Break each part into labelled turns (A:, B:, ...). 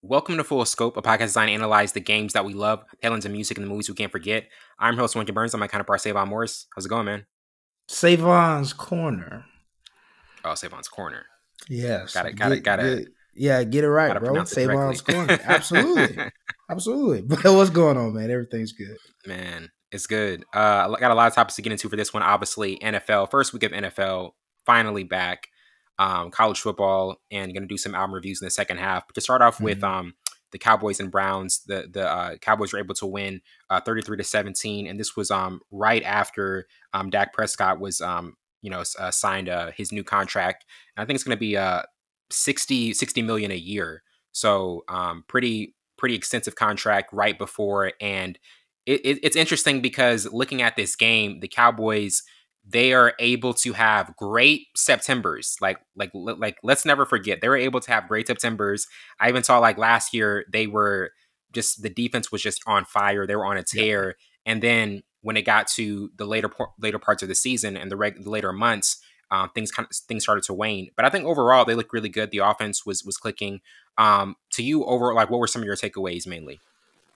A: Welcome to Full Scope, a podcast designed to analyze the games that we love, talents and music, and the movies we can't forget. I'm your host, Wellington Burns. I'm my counterpart, Savon Morris. How's it going, man?
B: Savon's Corner.
A: Oh, Savon's Corner.
B: Yes.
A: Got it.
B: Yeah, get it right, bro. Savon's Corner. Absolutely. But what's going on, man? Everything's good.
A: Man, it's good. I got a lot of topics to get into for this one. Obviously, NFL. First week of NFL, finally back. College football, and going to do some album reviews in the second half. But to start off with the Cowboys and Browns, the Cowboys were able to win 33-17, and this was right after Dak Prescott was signed his new contract, and I think it's going to be 60 million a year. So pretty extensive contract right before, and it's interesting because looking at this game, the Cowboys, they are able to have great Septembers. Like let's never forget, they were able to have great Septembers. I even saw last year, they were just, the defense was just on fire. They were on a tear. Yeah. And then when it got to the later parts of the season and the later months, things started to wane. But I think overall they look really good. The offense was clicking. To you, overall, what were some of your takeaways mainly?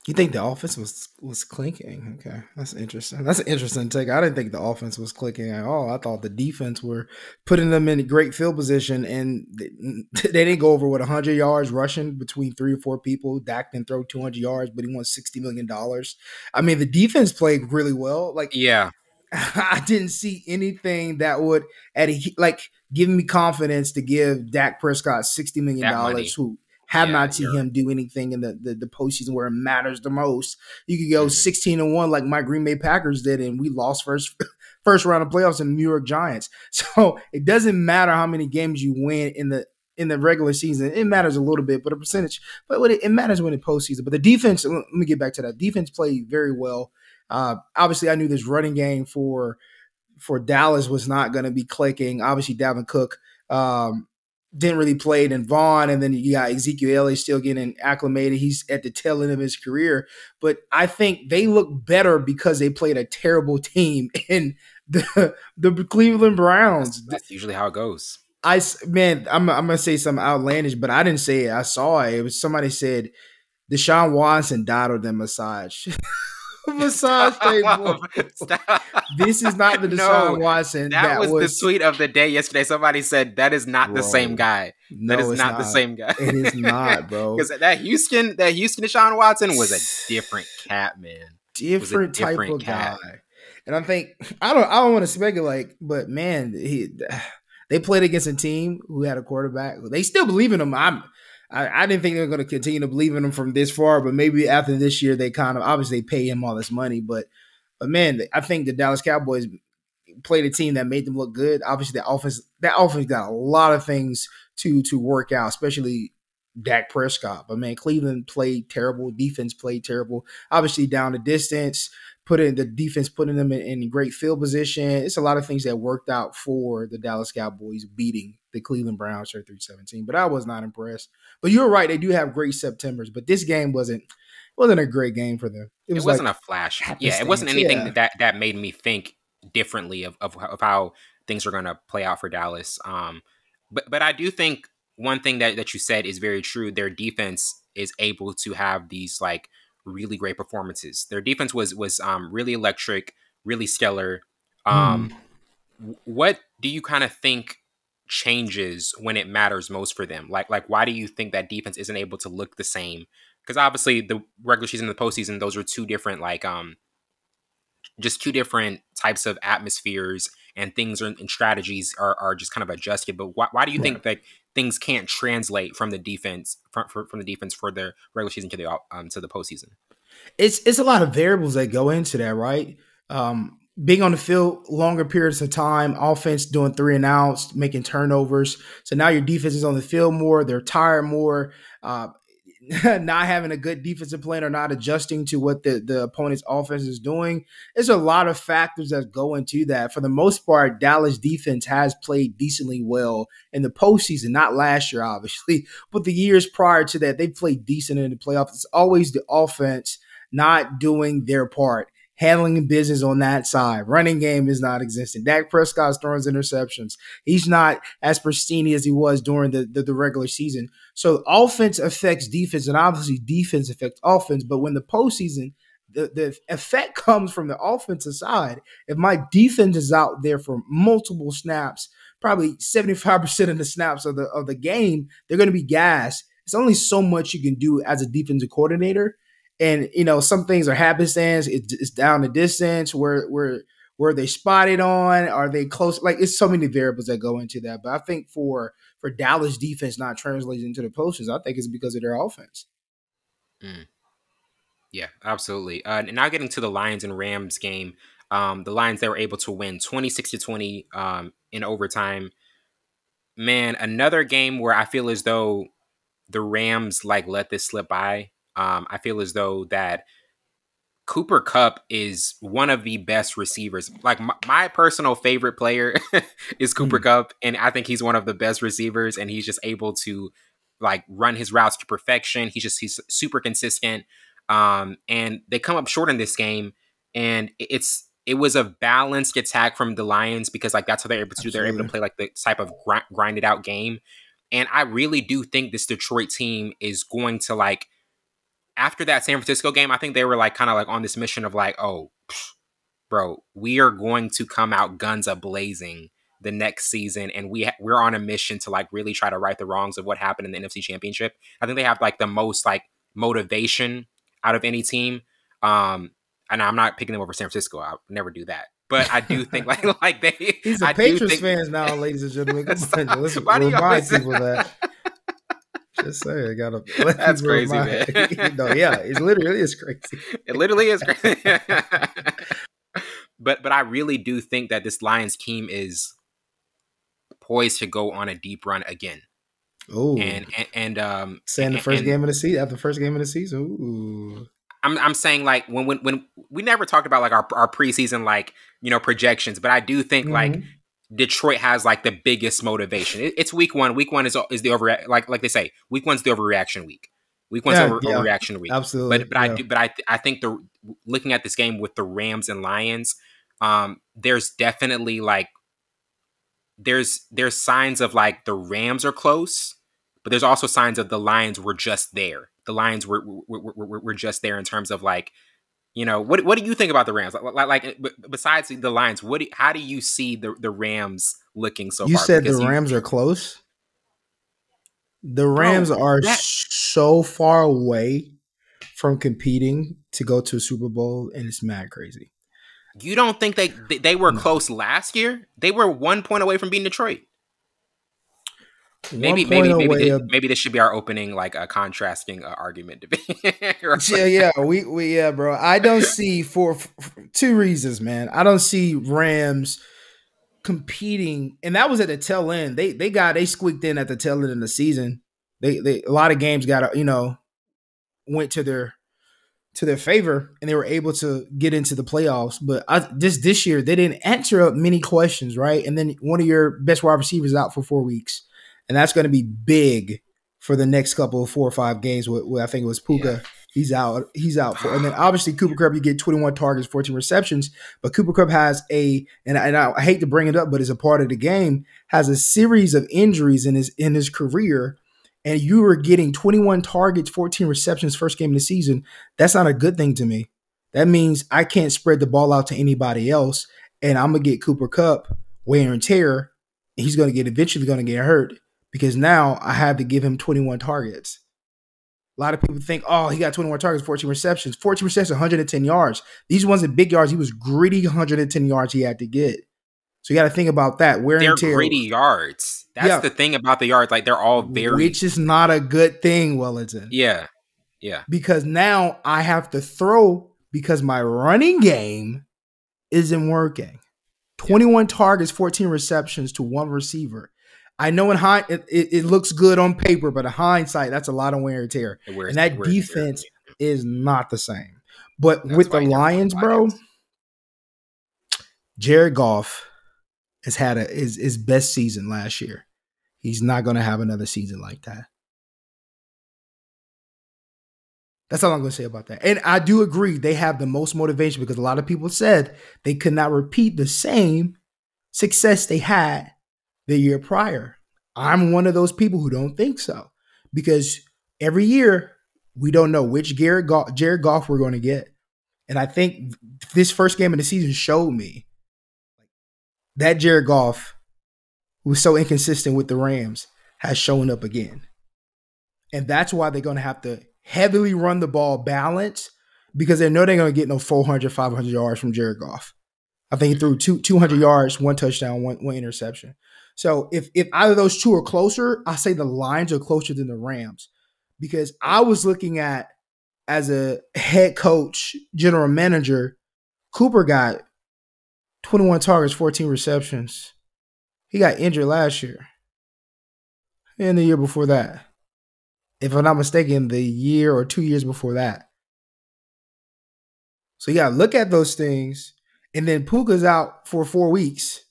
B: You think the offense was clicking? Okay, that's interesting. That's an interesting take. I didn't think the offense was clicking at all. I thought the defense were putting them in a great field position, and they didn't go over 100 yards rushing between 3 or 4 people. Dak didn't throw 200 yards, but he won $60 million. I mean, the defense played really well.
A: Yeah,
B: I didn't see anything that would give me confidence to give Dak Prescott $60 million. Who have not seen him do anything in the postseason where it matters the most. You could go 16-1 like my Green Bay Packers did, and we lost first round of playoffs in the New York Giants. So it doesn't matter how many games you win in the regular season. It matters a little bit, but a percentage. But it matters when the postseason. But the defense, let me get back to that. Defense played very well. Obviously, I knew this running game for Dallas was not going to be clicking. Obviously, Dalvin Cook didn't really play it in Vaughn, and then you got Ezekiel Elliott still getting acclimated. He's at the tail end of his career. But I think they look better because they played a terrible team in the Cleveland Browns.
A: That's usually how it goes.
B: I'm gonna say something outlandish, but I didn't say it. I saw it. It was somebody said Deshaun Watson died on the massage. Massage table. Stop. This is not the Deshaun Watson.
A: That was the tweet of the day yesterday. Somebody said that is not the same guy.
B: No,
A: that is not the same guy.
B: It is not, bro.
A: Because that Houston Deshaun Watson was a different cat, man.
B: Different type of guy. And I think I don't want to speculate, but man, they played against a team who had a quarterback. They still believe in him. I didn't think they were going to continue to believe in him from this far, but maybe after this year, they kind of obviously pay him all this money. But man, I think the Dallas Cowboys played a team that made them look good. Obviously, that offense got a lot of things to work out, especially Dak Prescott. But man, Cleveland played terrible. Defense played terrible. Obviously, down the distance, putting them in great field position. It's a lot of things that worked out for the Dallas Cowboys beating the Cleveland Browns 33-17. But I was not impressed. But you're right; they do have great Septembers. But this game wasn't a great game for them.
A: It wasn't a flash. Yeah, it wasn't anything that made me think differently of how things are going to play out for Dallas. But I do think one thing that you said is very true. Their defense is able to have these really great performances. Their defense was really electric, really stellar. What do you kind of think changes when it matters most for them? Why do you think that defense isn't able to look the same? Because obviously the regular season and the postseason, those are two different just two different types of atmospheres, and things and strategies are just kind of adjusted. But why do you think that things can't translate from the defense from the defense for the regular season to the postseason?
B: It's a lot of variables that go into that, right? Being on the field longer periods of time, offense doing 3 and outs, making turnovers. So now your defense is on the field more. They're tired more. Not having a good defensive plan or not adjusting to what the opponent's offense is doing. There's a lot of factors that go into that. For the most part, Dallas defense has played decently well in the postseason, not last year, obviously, but the years prior to that, they played decent in the playoffs. It's always the offense not doing their part. handling business on that side. Running game is not existent. Dak Prescott's throwing interceptions. He's not as pristine as he was during the regular season. So offense affects defense, and obviously defense affects offense. But when the postseason, the effect comes from the offensive side. If my defense is out there for multiple snaps, probably 75% of the snaps of the game, they're going to be gassed. It's only so much you can do as a defensive coordinator. And, some things are happenstance. It's down the distance. Where they spotted on? Are they close? Like, it's so many variables that go into that. But I think for Dallas defense not translating into the postseason, I think it's because of their offense.
A: Mm. Yeah, absolutely. And now getting to the Lions and Rams game, the Lions, they were able to win 26-20 in overtime. Man, another game where I feel as though the Rams let this slip by. I feel as though that Cooper Kupp is one of the best receivers. Like my personal favorite player is Cooper Kupp, and I think he's one of the best receivers, and he's just able to run his routes to perfection. He's super consistent. And they come up short in this game, and it was a balanced attack from the Lions because that's how they're able to do. They're able to play the type of grinded out game. And I really do think this Detroit team is going to after that San Francisco game, I think they were on this mission of oh, bro, we are going to come out guns a-blazing the next season, and we're on a mission to really try to right the wrongs of what happened in the NFC Championship. I think they have the most motivation out of any team. And I'm not picking them over San Francisco. I'll never do that. But I do think they.
B: He's a Patriots fan now, ladies and gentlemen. Listen, remind people that. Just say I gotta.
A: That's crazy, man.
B: Yeah, it literally is crazy.
A: It literally is crazy. But I really do think that this Lions team is poised to go on a deep run again.
B: Oh,
A: and
B: saying the first game of the season after the first game of the season. Ooh.
A: I'm saying when we never talked about our preseason projections, but I do think Detroit has the biggest motivation. It's week one. Week one is the over like they say, week one's the overreaction week. Week one's overreaction week.
B: Absolutely.
A: But I think looking at this game with the Rams and Lions, there's definitely there's signs of the Rams are close, but there's also signs of the Lions were just there. The Lions were just there in terms of what do you think about the Rams? Besides the Lions, how do you see the Rams looking so far?
B: You said the Rams are close? The Rams are so far away from competing to go to a Super Bowl, and it's mad crazy.
A: You don't think they were close last year? They were 1 point away from beating Detroit. Maybe this should be our opening a contrasting argument debate.
B: Yeah, we bro. I don't see for two reasons, man. I don't see Rams competing, and that was at the tail end. They squeaked in at the tail end of the season. They a lot of games went to their favor, and they were able to get into the playoffs. But this year, they didn't answer up many questions, right? And then one of your best wide receivers out for 4 weeks. And that's going to be big for the next couple of 4 or 5 games. I think it was Puka. Yeah. He's out for. And then obviously Cooper Kupp, you get 21 targets, 14 receptions. But Cooper Kupp has and I hate to bring it up, but it's a part of the game, has a series of injuries in his career. And you were getting 21 targets, 14 receptions first game of the season. That's not a good thing to me. That means I can't spread the ball out to anybody else. And I'm going to get Cooper Kupp wear and tear. And he's eventually going to get hurt. Because now I have to give him 21 targets. A lot of people think, oh, he got 21 targets, 14 receptions. 14 receptions, 110 yards. These ones are big yards. He was gritty 110 yards he had to get. So you got to think about that.
A: They're gritty yards. That's the thing about the yards. They're all very...
B: Which is not a good thing, Wellington.
A: Yeah.
B: Because now I have to throw because my running game isn't working. 21 targets, 14 receptions to one receiver. I know it looks good on paper, but in hindsight, that's a lot of wear and tear. And that defense is not the same. But with the Lions, bro, Jared Goff has had his best season last year. He's not going to have another season like that. That's all I'm going to say about that. And I do agree they have the most motivation because a lot of people said they could not repeat the same success they had the year prior. I'm one of those people who don't think so because every year we don't know which Jared Goff we're going to get. And I think this first game of the season showed me that Jared Goff, who was so inconsistent with the Rams, has shown up again. And that's why they're going to have to heavily run the ball balanced because they know they're going to get no 400, 500 yards from Jared Goff. I think he threw 200 yards, 1 touchdown, one interception. So if either of those two are closer, I say the Lions are closer than the Rams because I was looking at, as a head coach, general manager, Cooper got 21 targets, 14 receptions. He got injured last year and the year before that. If I'm not mistaken, the year or 2 years before that. So you got to look at those things. And then Puka's out for 4 weeks.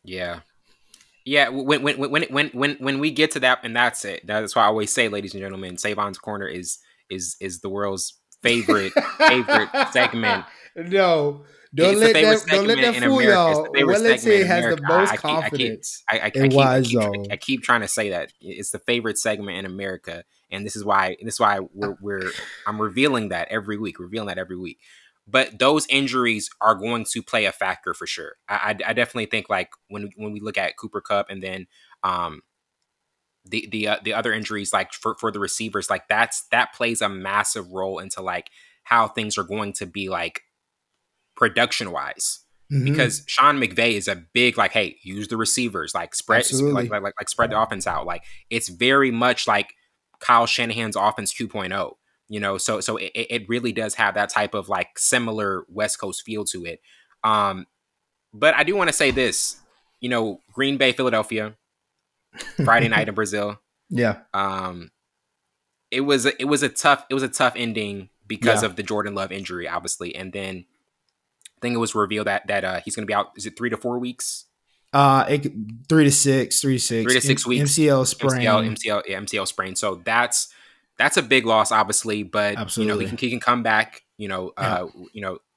A: Yeah. Yeah, when we get to that, and that's it. That's why I always say, ladies and gentlemen, Savon's Corner is the world's favorite segment.
B: No, don't let that fool y'all. Wellington has the most confidence.
A: I keep trying to say that it's the favorite segment in America, and this is why I'm revealing that every week. But those injuries are going to play a factor for sure. I definitely think like when we look at Cooper Kupp and then the other injuries like for the receivers, like that plays a massive role into like how things are going to be like production wise. Mm-hmm. Because Sean McVay is a big like, hey, use the receivers, like spread like spread the offense out. Like it's very much like Kyle Shanahan's offense 2.0. You know, so it really does have that type of like similar West Coast feel to it. But I do want to say this, you know, Green Bay, Philadelphia, Friday night in Brazil.
B: Yeah.
A: It was a tough ending because of the Jordan Love injury, obviously, and then I think it was revealed that he's going to be out. Is it 3 to 4 weeks?
B: 3 to 6 weeks. MCL sprain.
A: MCL sprain. So that's a big loss, obviously, but absolutely. You know he can come back.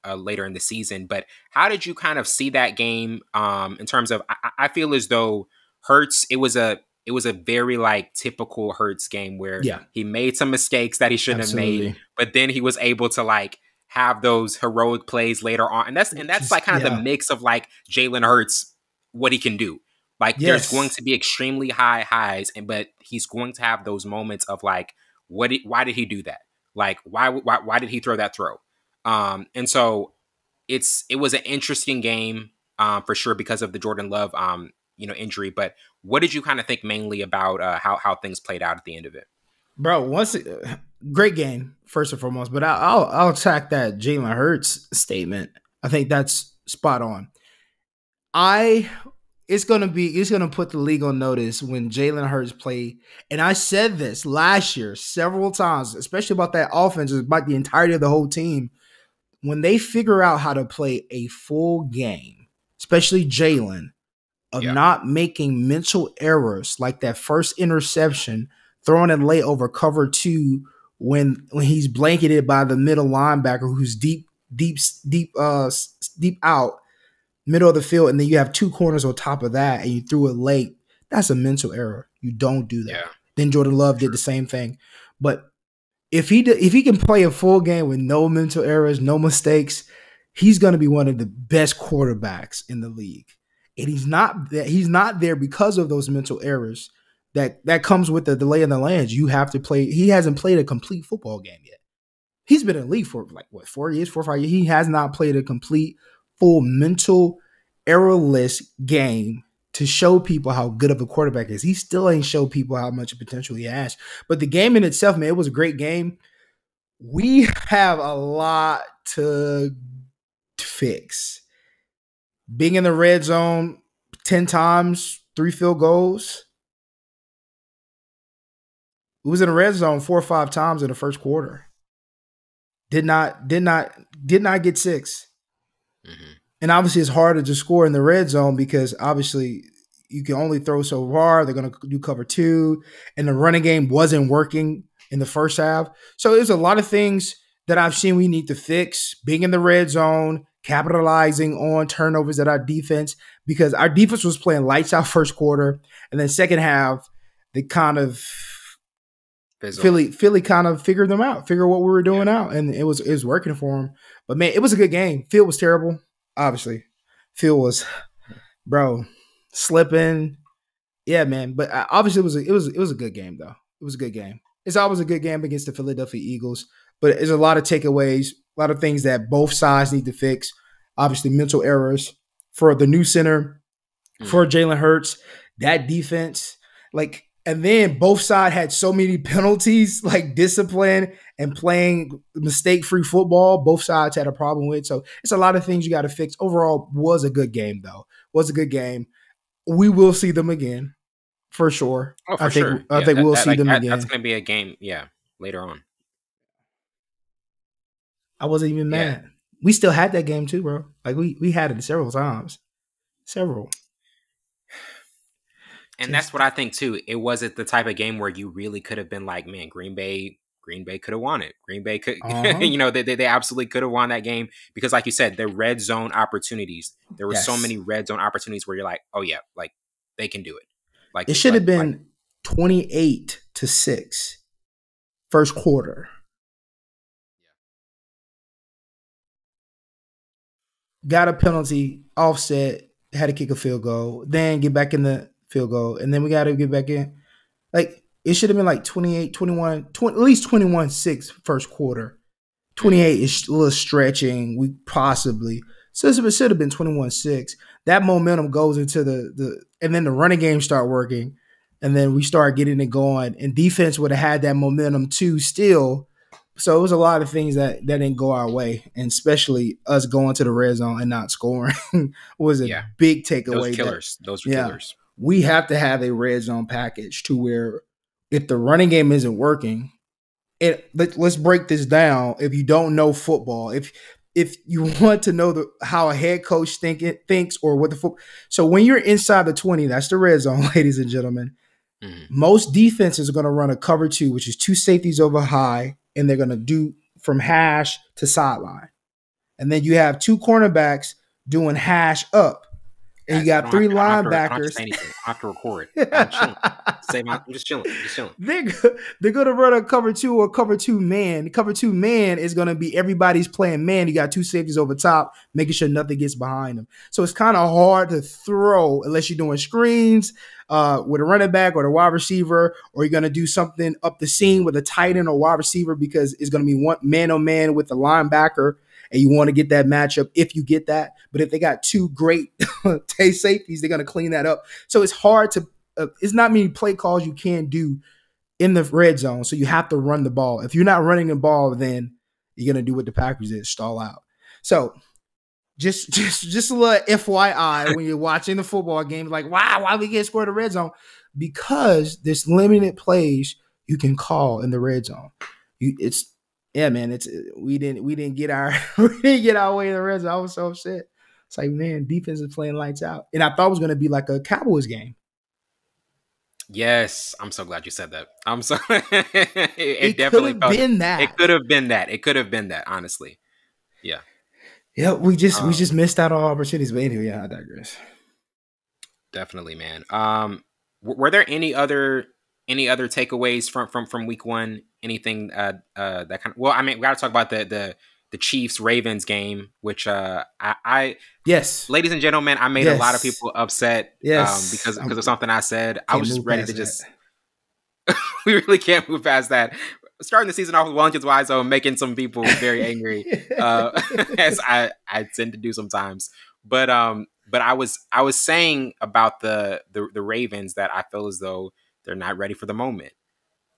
A: Later in the season. But how did you kind of see that game? In terms of, I feel as though Hurts, it was a very like typical Hurts game where he made some mistakes that he shouldn't have made, but then he was able to like have those heroic plays later on, and that's like kind of the mix of like Jalen Hurts, what he can do. Like there's going to be extremely high highs, but he's going to have those moments of like, why did he do that? Like, why did he throw that throw? And so it was an interesting game, for sure because of the Jordan Love, injury. But what did you kind of think mainly about, how things played out at the end of it?
B: Bro, great game, first and foremost, but I'll attack that Jalen Hurts statement. I think that's spot on. It's gonna put the league on notice when Jalen Hurts play. And I said this last year several times, especially about that offense, about the entirety of the whole team. When they figure out how to play a full game, especially Jalen, of not making mental errors like that first interception, throwing it late over cover 2 when he's blanketed by the middle linebacker who's deep out. Middle of the field, and then you have 2 corners on top of that, and you threw it late. That's a mental error. You don't do that. Yeah. Then Jordan Love did the same thing. But if he can play a full game with no mental errors, no mistakes, he's going to be one of the best quarterbacks in the league. And he's not there because of those mental errors. That comes with the delay in the lands. You have to play. He hasn't played a complete football game yet. He's been in the league for like 4 or 5 years. He has not played a complete full mental errorless game to show people how good of a quarterback is. He still ain't show people how much potential he has. But the game in itself, man, it was a great game. We have a lot to fix. Being in the red zone 10 times, 3 field goals. It was in the red zone 4 or 5 times in the first quarter. Did not get 6. Mm-hmm. And obviously it's harder to score in the red zone because obviously you can only throw so far. They're going to do cover 2, and the running game wasn't working in the first half. So there's a lot of things that I've seen we need to fix. Being in the red zone, capitalizing on turnovers at our defense, because our defense was playing lights out first quarter, and then second half, they kind of Philly kind of figured them out, figured what we were doing out, and it was working for them. But man, it was a good game. Field was terrible, obviously. Field was, bro, slipping. Yeah, man. But obviously, it was a good game though. It was a good game. It's always a good game against the Philadelphia Eagles. But there's a lot of takeaways, a lot of things that both sides need to fix. Obviously, mental errors for the new center, for Jalen Hurts, that defense, like. And then both sides had so many penalties, like discipline and playing mistake-free football. Both sides had a problem with. So it's a lot of things you got to fix. Overall, was a good game, though. Was a good game. We will see them again, for sure.
A: Oh, for sure.
B: I think we'll see them again.
A: That's going to be a game, later on.
B: I wasn't even mad. We still had that game, too, bro. Like, we had it several times. Several.
A: And that's what I think too. It wasn't the type of game where you really could have been like, man, Green Bay could have won it. Green Bay could, they absolutely could have won that game because, like you said, the red zone opportunities. There were so many red zone opportunities where you're like, oh yeah, like they can do it. Like
B: it should have been 28-6, first quarter. Got a penalty, offset, had to kick a field goal, then get back in the field goal, and then we got to get back in. Like, it should have been like 28, 21, at least 21-6 first quarter. 28 is a little stretching. We possibly. So it should have been 21-6. That momentum goes into and then the running game start working, and then we start getting it going, and defense would have had that momentum too still. So it was a lot of things that didn't go our way, and especially us going to the red zone and not scoring was a big takeaway.
A: Those are killers.
B: We have to have a red zone package to where if the running game isn't working, let's break this down. If you don't know football, if you want to know how a head coach thinks or what the football. So when you're inside the 20, that's the red zone, ladies and gentlemen. Most defenses are going to run a cover 2, which is 2 safeties over high, and they're going to do from hash to sideline. And then you have 2 cornerbacks doing hash up. And you got 3 linebackers.
A: I have to record. I'm chilling. I'm just chilling.
B: They're going to run a cover 2 or cover 2 man. Cover 2 man is going to be everybody's playing man. You got 2 safeties over top, making sure nothing gets behind them. So it's kind of hard to throw unless you're doing screens with a running back or the wide receiver, or you're going to do something up the seam with a tight end or wide receiver because it's going to be one man-on-man with the linebacker. And you want to get that matchup if you get that. But if they got 2 great safeties, they're going to clean that up. So it's hard to it's not many play calls you can do in the red zone. So you have to run the ball. If you're not running the ball, then you're going to do what the Packers did, stall out. So just a little FYI when you're watching the football game, like, wow, why we get scored in the red zone? Because there's limited plays you can call in the red zone. Yeah, man, we didn't get our way in the red zone. I was so upset. It's like, man, defense is playing lights out, and I thought it was going to be like a Cowboys game.
A: Yes, I'm so glad you said that. I'm so it definitely could have been that. It could have been that. It could have been that. Honestly, yeah.
B: Yeah, we just missed out on opportunities. But anyway, I digress.
A: Definitely, man. Were there any other takeaways from week 1? Anything that kind of, well, I mean, we got to talk about the Chiefs Ravens game, which yes, ladies and gentlemen, I made a lot of people upset because of something I said. I was just ready to just we really can't move past that. Starting the season off with Wellington's Wise Zone, making some people very angry, as I tend to do sometimes. But I was saying about the Ravens that I feel as though they're not ready for the moment.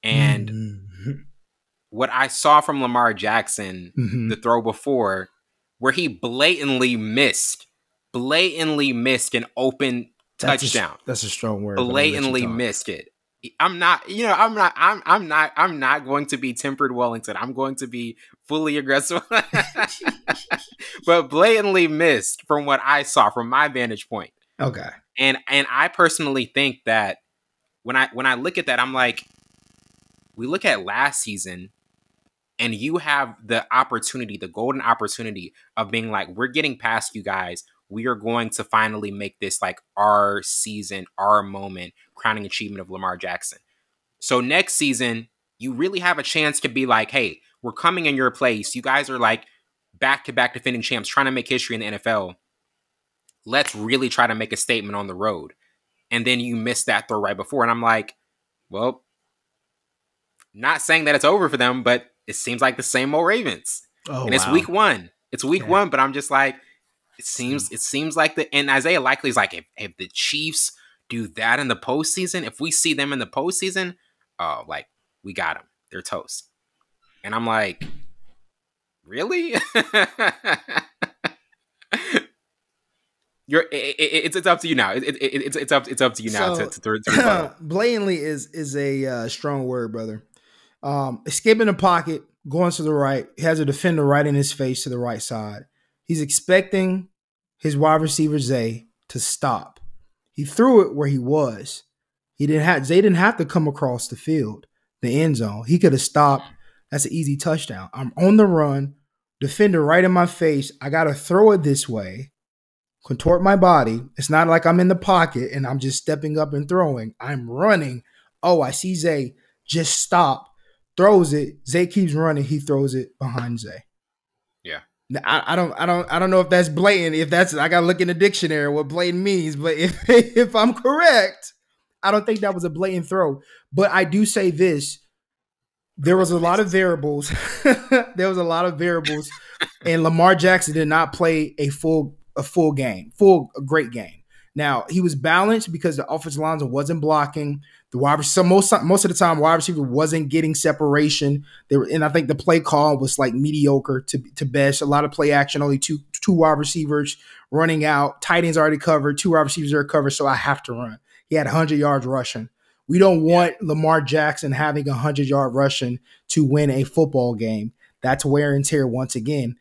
A: And what I saw from Lamar Jackson, the throw before, where he blatantly missed an open touchdown.
B: That's a strong word.
A: Blatantly missed it. I'm not going to be tempered Wellington. I'm going to be fully aggressive. But blatantly missed from what I saw from my vantage point.
B: Okay.
A: And I personally think that when I look at that, I'm like, we look at last season, and you have the opportunity, the golden opportunity of being like, we're getting past you guys. We are going to finally make this like our season, our moment, crowning achievement of Lamar Jackson. So next season, you really have a chance to be like, hey, we're coming in your place. You guys are like back-to-back defending champs, trying to make history in the NFL. Let's really try to make a statement on the road. And then you miss that throw right before. And I'm like, well, not saying that it's over for them, but it seems like the same old Ravens.
B: Oh,
A: and it's week one. It's week one, but I'm just like, it seems like and Isaiah Likely's like, if the Chiefs do that in the postseason, if we see them in the postseason, like, we got them. They're toast. And I'm like, really? It's up to you now. It's up to you now to
B: blatantly is a strong word, brother. Escaping the pocket, going to the right. He has a defender right in his face to the right side. He's expecting his wide receiver Zay to stop. He threw it where he was. Zay didn't have to come across the field, the end zone. He could have stopped. That's an easy touchdown. I'm on the run, defender right in my face. I got to throw it this way, contort my body. It's not like I'm in the pocket and I'm just stepping up and throwing. I'm running. Oh, I see Zay. Just stop. Throws it. Zay keeps running. He throws it behind Zay.
A: Yeah.
B: Now, I don't know if that's blatant. If that's, I gotta look in the dictionary what blatant means. But if I'm correct, I don't think that was a blatant throw. But I do say this: there was a lot of variables. There was a lot of variables, and Lamar Jackson did not play a great game. Now, he was balanced because the offensive line wasn't blocking. The wide receiver, most of the time, wide receiver wasn't getting separation. And I think the play call was like mediocre to best. A lot of play action, only two wide receivers running out. Tight ends already covered. 2 wide receivers are covered, so I have to run. He had 100 yards rushing. We don't want Lamar Jackson having 100-yard rushing to win a football game. That's wear and tear once again.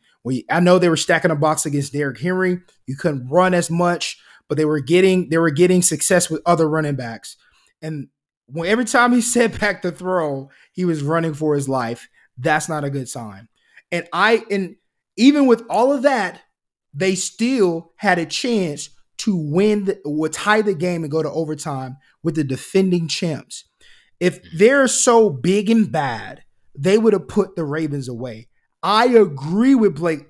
B: I know they were stacking a box against Derrick Henry. You couldn't run as much, but they were getting success with other running backs. And every time he set back the throw, he was running for his life. That's not a good sign. And even with all of that, they still had a chance to win or tie the game and go to overtime with the defending champs. If they're so big and bad, they would have put the Ravens away. I agree with Blake.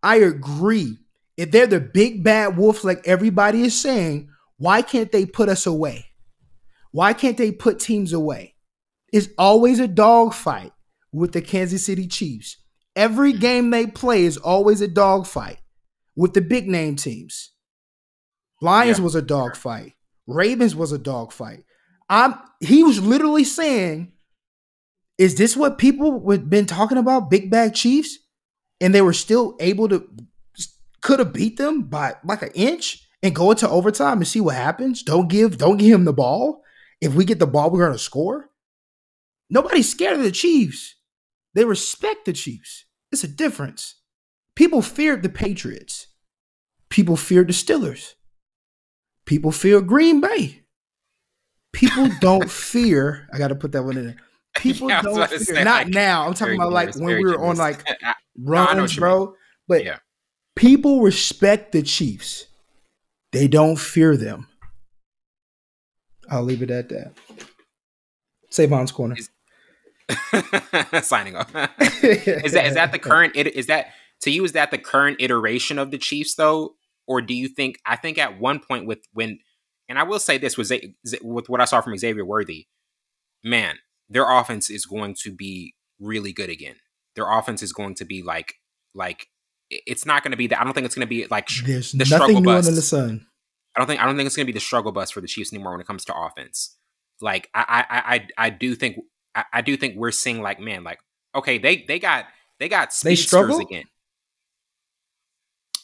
B: I agree. If they're the big bad wolves like everybody is saying, why can't they put us away? Why can't they put teams away? It's always a dogfight with the Kansas City Chiefs. Every game they play is always a dogfight with the big name teams. Lions was a dogfight. Ravens was a dogfight. He was literally saying, is this what people have been talking about, big bad Chiefs? And they were still could have beat them by like an inch and go into overtime and see what happens. Don't give him the ball. If we get the ball, we're going to score. Nobody's scared of the Chiefs. They respect the Chiefs. It's a difference. People feared the Patriots. People feared the Steelers. People fear Green Bay. People don't fear. I got to put that one in there. People don't fear. Say, not like, now. I'm talking about like when we were on like runs, bro. But people respect the Chiefs. They don't fear them. I'll leave it at that. Savon's corner.
A: Signing off. Is that the current? Is that to you? Is that the current iteration of the Chiefs though, or do you think? I think at one point and I will say this with what I saw from Xavier Worthy, man, their offense is going to be really good again. Their offense is going to be like it's not going to be that. I don't think it's going to be like
B: there's
A: the
B: nothing
A: struggle
B: new
A: bus.
B: Under the sun.
A: I don't think it's going to be the struggle bus for the Chiefs anymore when it comes to offense. Like I do think we're seeing like, man, like, okay, they got speedsters again.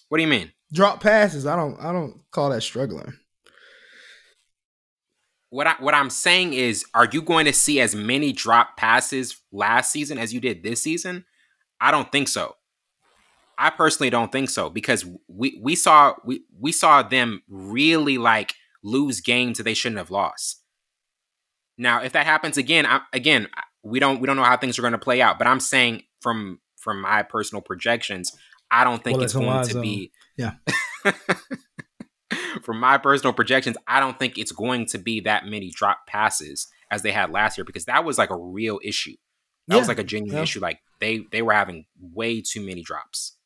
A: What do you mean?
B: Drop passes. I don't call that struggling.
A: What I'm saying is, are you going to see as many drop passes last season as you did this season? I don't think so. I personally don't think so, because we saw them really like lose games that they shouldn't have lost. Now, if that happens again, we don't know how things are going to play out. But I'm saying from my personal projections, I don't think it's going to be.
B: Yeah.
A: From my personal projections, I don't think it's going to be that many drop passes as they had last year, because that was like a real issue. That was like a genuine issue. Like they were having way too many drops.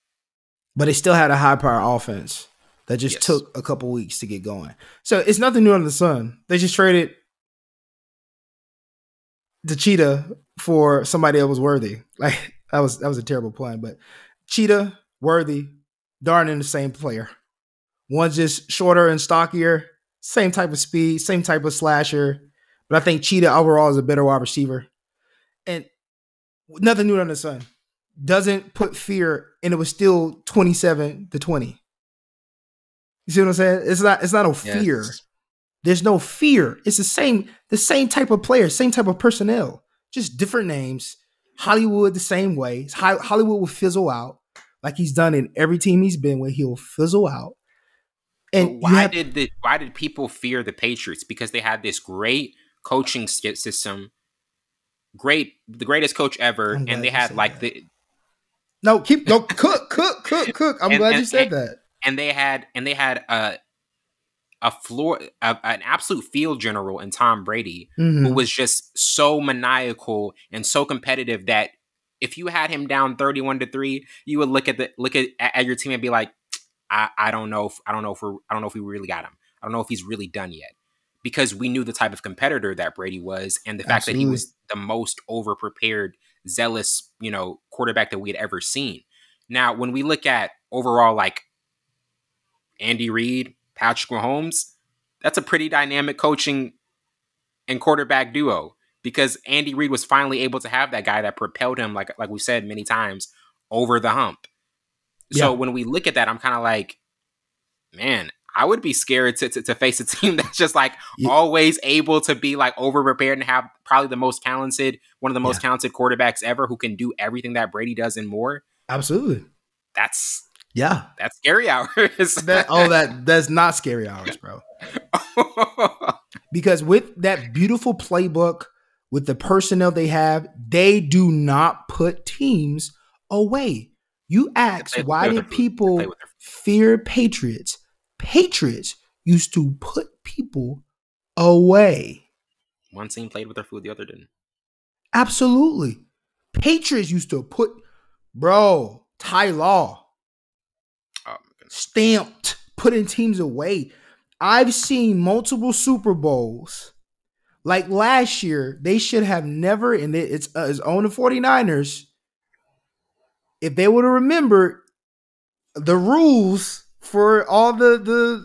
B: But they still had a high power offense that just took a couple weeks to get going. So it's nothing new under the sun. They just traded Doechii for somebody that was worthy. Like that was a terrible plan. But Doechii, Worthy, darn in the same player. One's just shorter and stockier, same type of speed, same type of slasher. But I think Doechii overall is a better wide receiver. And nothing new under the sun. Doesn't put fear, and it was still 27-20. You see what I'm saying? It's not a fear. Yes. There's no fear. It's the same type of player, same type of personnel, just different names. Hollywood the same way. Hollywood will fizzle out like he's done in every team he's been with. He'll fizzle out. And
A: why did people fear the Patriots? Because they had this great coaching system, the greatest coach ever, and they had like that.
B: Cook. I'm glad you said that.
A: And they had an absolute field general in Tom Brady, who was just so maniacal and so competitive that if you had him down 31-3, you would look at your team and be like, I don't know if we really got him. I don't know if he's really done yet, because we knew the type of competitor that Brady was, and the fact that he was the most over-prepared, zealous, quarterback that we had ever seen. Now, when we look at overall, like Andy Reid, Patrick Mahomes, that's a pretty dynamic coaching and quarterback duo, because Andy Reid was finally able to have that guy that propelled him, like we said many times, over the hump. So when we look at that, I'm kind of like, man, I would be scared to face a team that's just like always able to be like over prepared and have probably one of the most talented quarterbacks ever, who can do everything that Brady does and more.
B: Absolutely.
A: That's scary hours.
B: That's not scary hours, bro. Because with that beautiful playbook, with the personnel they have, they do not put teams away. You ask, why did people fear Patriots? Patriots used to put people away.
A: One team played with their food, the other didn't.
B: Absolutely. Patriots used to put, Ty Law, stamped, putting teams away. I've seen multiple Super Bowls. Like last year, they should have never, and it's on the 49ers, if they would have remembered the rules for all the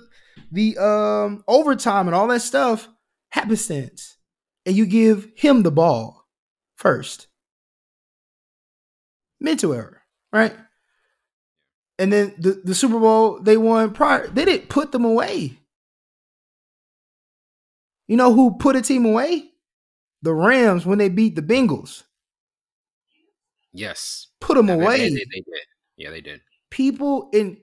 B: overtime and all that stuff, happenstance, and you give him the ball first. Mental error, right? And then the Super Bowl they won prior, they didn't put them away. You know who put a team away? The Rams, when they beat the Bengals.
A: Yes.
B: Put them away.
A: They did. Yeah, they did.
B: People and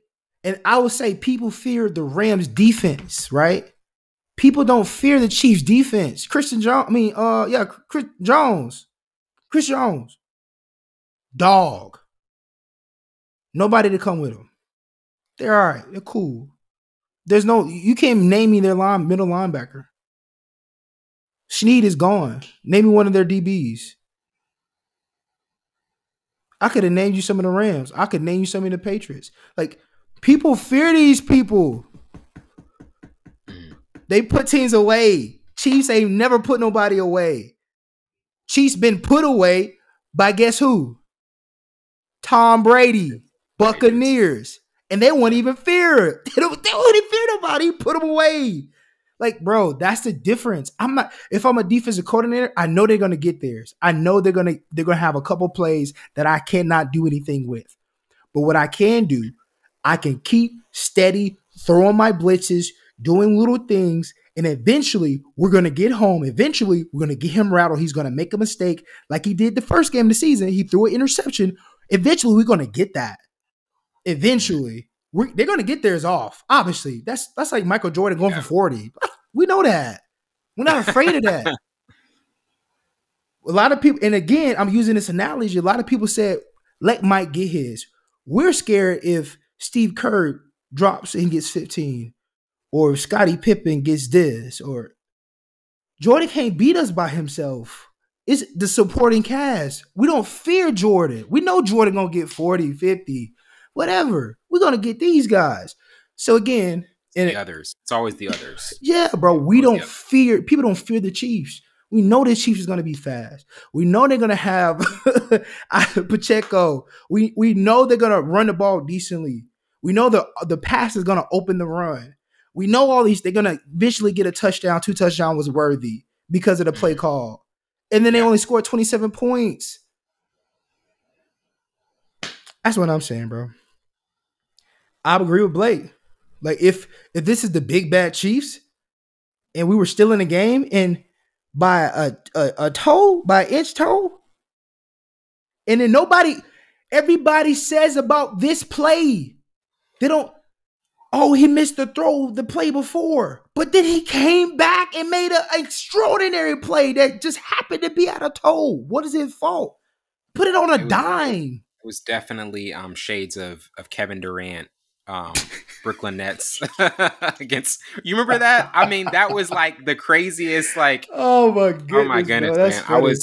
B: I would say people fear the Rams defense, right? People don't fear the Chiefs defense. Chris Jones. Dog. Nobody to come with them. They're all right. They're cool. You can't name me their middle linebacker. Snead is gone. Name me one of their DBs. I could have named you some of the Rams. I could name you some of the Patriots. Like, people fear these people. They put teams away. Chiefs ain't never put nobody away. Chiefs been put away by guess who? Tom Brady, Buccaneers. And they won't even fear. They won't even fear nobody. Put them away. Like, bro, that's the difference. If I'm a defensive coordinator, I know they're gonna get theirs. I know they're gonna have a couple plays that I cannot do anything with. But what I can do, I can keep steady, throwing my blitzes, doing little things, and eventually we're gonna get home. Eventually, we're gonna get him rattled. He's gonna make a mistake like he did the first game of the season. He threw an interception. Eventually, we're gonna get that. eventually. They're going to get theirs off. Obviously, that's like Michael Jordan going for 40. We know that. We're not afraid of that. A lot of people, and again, I'm using this analogy. A lot of people said, let Mike get his. We're scared if Steve Kerr drops and gets 15, or if Scottie Pippen gets this, or Jordan can't beat us by himself. It's the supporting cast. We don't fear Jordan. We know Jordan going to get 40, 50, whatever. We're going to get these guys. So again,
A: the others. It's always the others.
B: Yeah, bro. We don't fear. People don't fear the Chiefs. We know the Chiefs is going to be fast. We know they're going to have Pacheco. We know they're going to run the ball decently. We know the pass is going to open the run. We know all these. They're going to eventually get a touchdown. 2 touchdowns was worthy because of the play call. And then they only scored 27 points. That's what I'm saying, bro. I agree with Blake. Like, if this is the big bad Chiefs and we were still in the game and by a toe, by an inch toe, and then everybody says about this play, they don't, he missed the throw the play before, but then he came back and made an extraordinary play that just happened to be at a toe. What is his fault? Put it on a dime.
A: It was definitely shades of Kevin Durant. Brooklyn Nets against, you remember that? I mean, that was like the craziest, like,
B: oh my goodness,
A: man. Funny.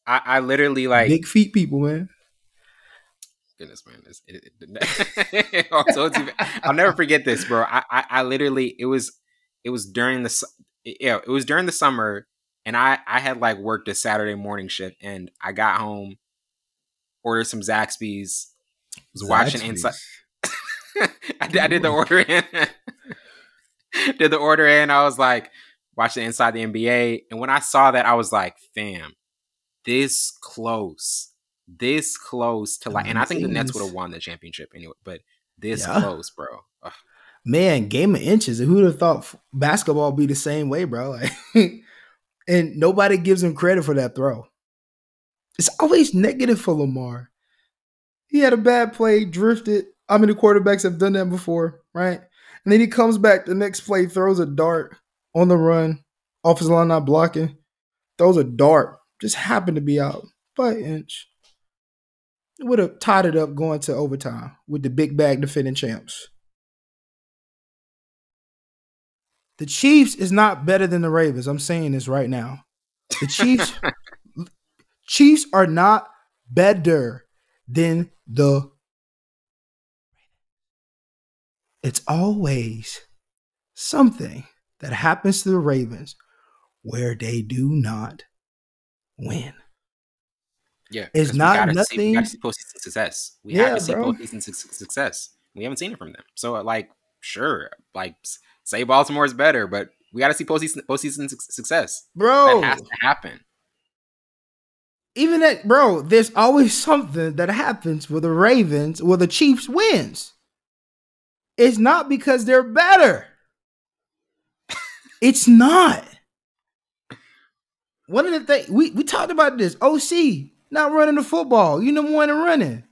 A: I literally like
B: big feet people, man.
A: Goodness, man. I'll never forget this, bro. I literally, it was during the summer, and I had like worked a Saturday morning shift, and I got home, ordered some Zaxby's, was watching Inside. I did the order in. Did the order in. I was like, watching Inside the NBA. And when I saw that, I was like, fam, this close to like, and I think the Nets would have won the championship anyway, but this close, bro. Ugh.
B: Man, game of inches. Who would have thought basketball would be the same way, bro? Like, and nobody gives him credit for that throw. It's always negative for Lamar. He had a bad play, drifted. How many quarterbacks have done that before, right? And then he comes back the next play, throws a dart on the run, offensive line not blocking, throws a dart, just happened to be out by an inch. It would have tied it up going to overtime with the big bag defending champs. The Chiefs is not better than the Ravens. I'm saying this right now. The Chiefs are not better than the. It's always something that happens to the Ravens where they do not win.
A: Yeah,
B: it's not nothing.
A: We got to see postseason success. We have to see postseason success. We haven't seen it from them. So, like, sure, like, say Baltimore is better, but we got to see postseason success,
B: bro.
A: That has to happen.
B: Even that, bro. There's always something that happens with the Ravens, where the Chiefs wins. It's not because they're better. It's not. One of the things we talked about this. OC not running the football. You number one in running.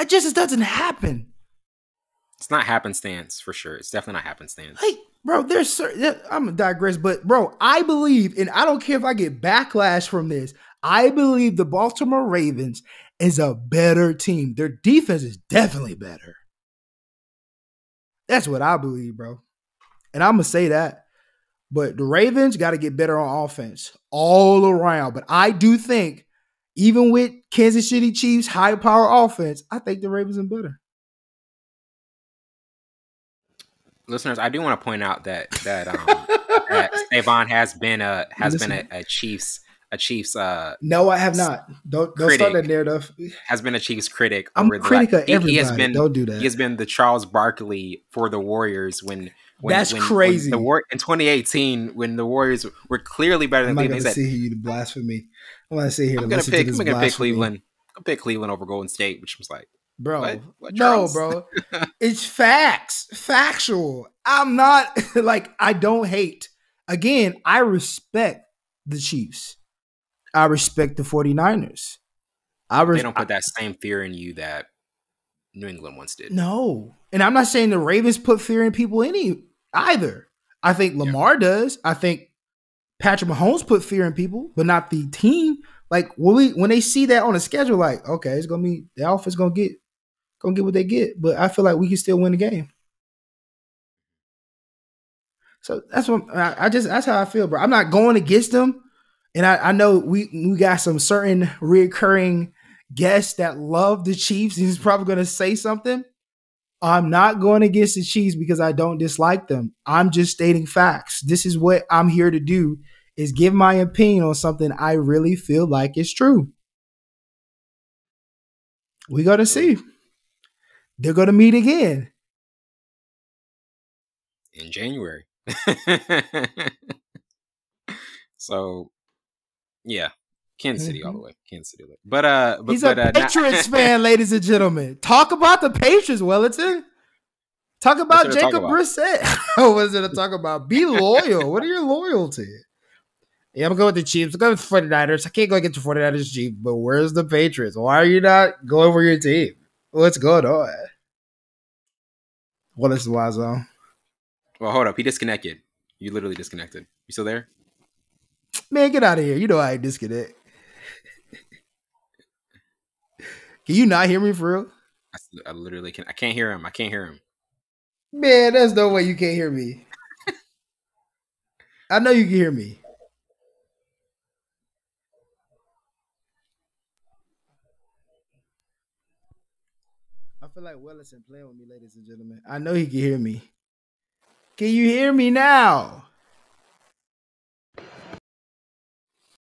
B: It just doesn't happen.
A: It's not happenstance for sure. It's definitely not happenstance.
B: Like, bro, I'm gonna digress, but bro, I believe, and I don't care if I get backlash from this. I believe the Baltimore Ravens is a better team. Their defense is definitely better. That's what I believe, bro. And I'm gonna say that. But the Ravens got to get better on offense all around. But I do think, even with Kansas City Chiefs high power offense, I think the Ravens are better.
A: Listeners, I do want to point out that that Savon has been a Chiefs.
B: No, I have not. Don't start that narrative.
A: Has been a Chiefs critic.
B: I'm a critic of everybody. Don't do that.
A: He has been the Charles Barkley for the Warriors when
B: that's crazy.
A: In 2018, when the Warriors were clearly better than Cleveland.
B: I'm not going to sit here to blasphemy. I'm going to sit here to listen to this blasphemy. I'm going to pick
A: Cleveland. I'll pick Cleveland over Golden State, which was like,
B: bro, what no, bro. It's facts. Factual. I'm not, like, I don't hate. Again, I respect the Chiefs. I respect the 49ers.
A: They don't put that same fear in you that New England once did.
B: No. And I'm not saying the Ravens put fear in people either. I think Lamar does. I think Patrick Mahomes put fear in people, but not the team. Like when they see that on the schedule, like, okay, it's gonna be the offense gonna get what they get. But I feel like we can still win the game. So that's what that's how I feel, bro. I'm not going against them. And I know we got some certain reoccurring guests that love the Chiefs. He's probably going to say something. I'm not going against the Chiefs because I don't dislike them. I'm just stating facts. This is what I'm here to do, is give my opinion on something I really feel like is true. We're going to see. They're going to meet again.
A: In January. So, yeah. Kansas City all the way. Kansas City. But
B: he's a Patriots fan, ladies and gentlemen. Talk about the Patriots, Wellington. Talk about Jacob Brissett. What is it to talk about? Be loyal. What are your loyalties? Yeah, I'm going with the Chiefs. I'm going with the 49ers. I can't go against the 49ers Chiefs, but where's the Patriots? Why are you not going for your team? What's going on? What is the wise zone?
A: Well, hold up. He disconnected. You literally disconnected. You still there?
B: Man, get out of here. You know I ain't disconnect. Can you not hear me for real?
A: I literally can't. I can't hear him. I can't hear him.
B: Man, there's no way you can't hear me. I know you can hear me. I feel like Wellington playing with me, ladies and gentlemen. I know he can hear me. Can you hear me now?